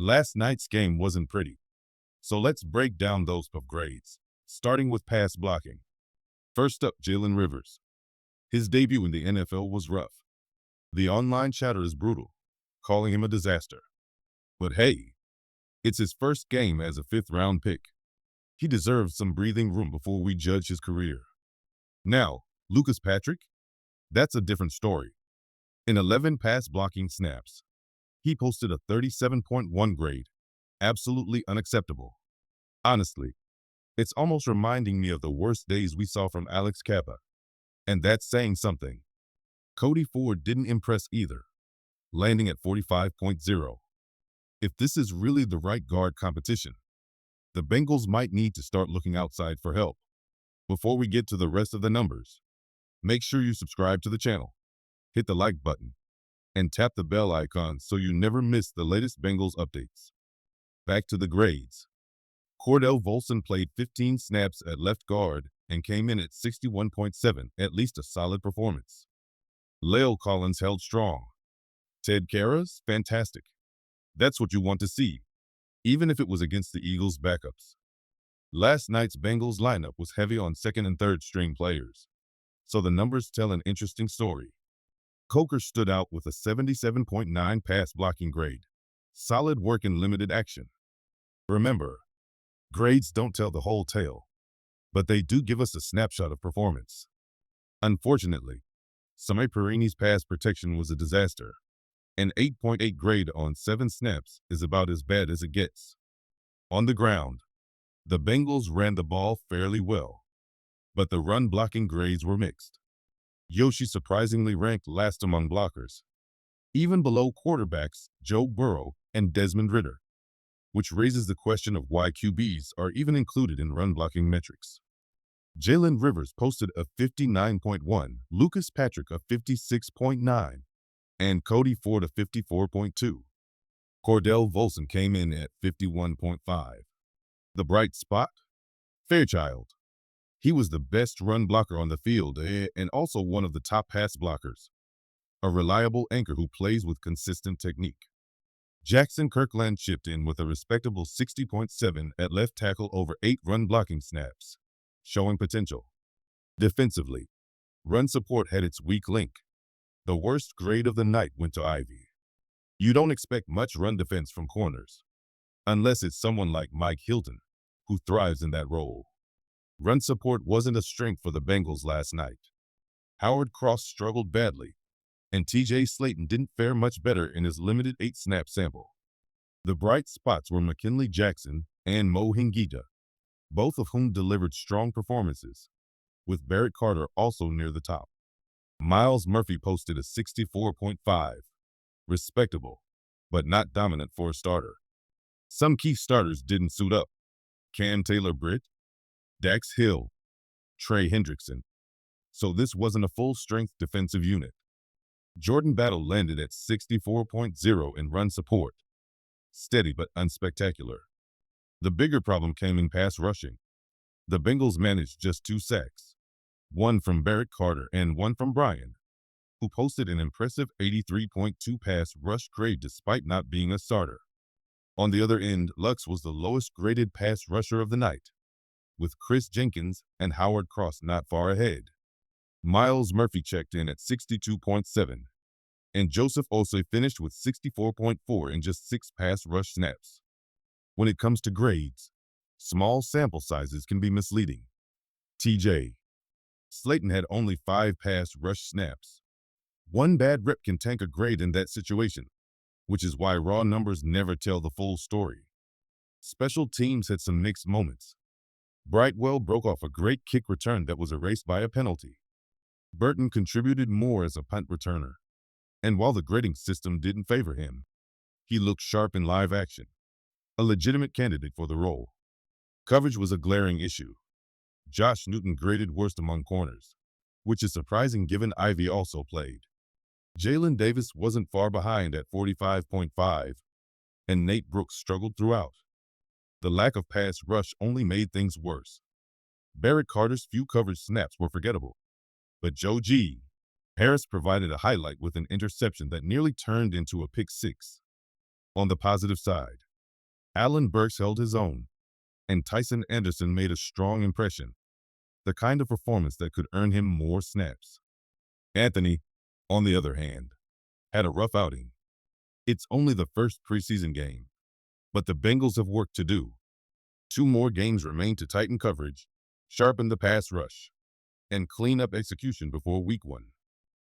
Last night's game wasn't pretty, so let's break down those tough grades, starting with pass blocking. First up, Jalen Rivers. His debut in the NFL was rough. The online chatter is brutal, calling him a disaster. But hey, it's his first game as a fifth-round pick. He deserves some breathing room before we judge his career. Now, Lucas Patrick? That's a different story. In 11 pass blocking snaps, he posted a 37.1 grade. Absolutely unacceptable. Honestly, it's almost reminding me of the worst days we saw from Alex Kappa. And that's saying something. Cody Ford didn't impress either, landing at 45.0. If this is really the right guard competition, the Bengals might need to start looking outside for help. Before we get to the rest of the numbers, make sure you subscribe to the channel, hit the like button, and tap the bell icon so you never miss the latest Bengals updates. Back to the grades. Cordell Volson played 15 snaps at left guard and came in at 61.7, at least a solid performance. La'el Collins held strong. Ted Karras, fantastic. That's what you want to see, even if it was against the Eagles' backups. Last night's Bengals lineup was heavy on second and third string players, so the numbers tell an interesting story. Coker stood out with a 77.9 pass blocking grade. Solid work in limited action. Remember, grades don't tell the whole tale, but they do give us a snapshot of performance. Unfortunately, Sami Perini's pass protection was a disaster. An 8.8 grade on 7 snaps is about as bad as it gets. On the ground, the Bengals ran the ball fairly well, but the run blocking grades were mixed. Yoshi surprisingly ranked last among blockers, even below quarterbacks Joe Burrow and Desmond Ridder, which raises the question of why QBs are even included in run blocking metrics. Jalen Rivers posted a 59.1, Lucas Patrick a 56.9, and Cody Ford a 54.2. Cordell Volson came in at 51.5. The bright spot? Fairchild. He was the best run blocker on the field and also one of the top pass blockers. A reliable anchor who plays with consistent technique. Jackson Kirkland chipped in with a respectable 60.7 at left tackle over 8 run blocking snaps, showing potential. Defensively, run support had its weak link. The worst grade of the night went to Ivy. You don't expect much run defense from corners, unless it's someone like Mike Hilton, who thrives in that role. Run support wasn't a strength for the Bengals last night. Howard Cross struggled badly, and TJ Slayton didn't fare much better in his limited 8-snap sample. The bright spots were McKinley Jackson and Mo Hingita, both of whom delivered strong performances, with Barrett Carter also near the top. Myles Murphy posted a 64.5, respectable, but not dominant for a starter. Some key starters didn't suit up. Cam Taylor-Britt, Dax Hill, Trey Hendrickson. So this wasn't a full-strength defensive unit. Jordan Battle landed at 64.0 in run support. Steady but unspectacular. The bigger problem came in pass rushing. The Bengals managed just 2 sacks, one from Barrett Carter and one from Bryan, who posted an impressive 83.2 pass rush grade despite not being a starter. On the other end, Lux was the lowest graded pass rusher of the night, with Chris Jenkins and Howard Cross not far ahead. Myles Murphy checked in at 62.7, and Joseph Osei finished with 64.4 in just 6 pass rush snaps. When it comes to grades, small sample sizes can be misleading. TJ Slayton had only 5 pass rush snaps. One bad rep can tank a grade in that situation, which is why raw numbers never tell the full story. Special teams had some mixed moments. Brightwell broke off a great kick return that was erased by a penalty. Burton contributed more as a punt returner, and while the grading system didn't favor him, he looked sharp in live action, a legitimate candidate for the role. Coverage was a glaring issue. Josh Newton graded worst among corners, which is surprising given Ivy also played. Jalen Davis wasn't far behind at 45.5, and Nate Brooks struggled throughout. The lack of pass rush only made things worse. Barrett Carter's few coverage snaps were forgettable, but Joe G. Harris provided a highlight with an interception that nearly turned into a pick 6. On the positive side, Allen Burks held his own, and Tyson Anderson made a strong impression, the kind of performance that could earn him more snaps. Anthony, on the other hand, had a rough outing. It's only the first preseason game, but the Bengals have work to do. 2 more games remain to tighten coverage, sharpen the pass rush, and clean up execution before week 1.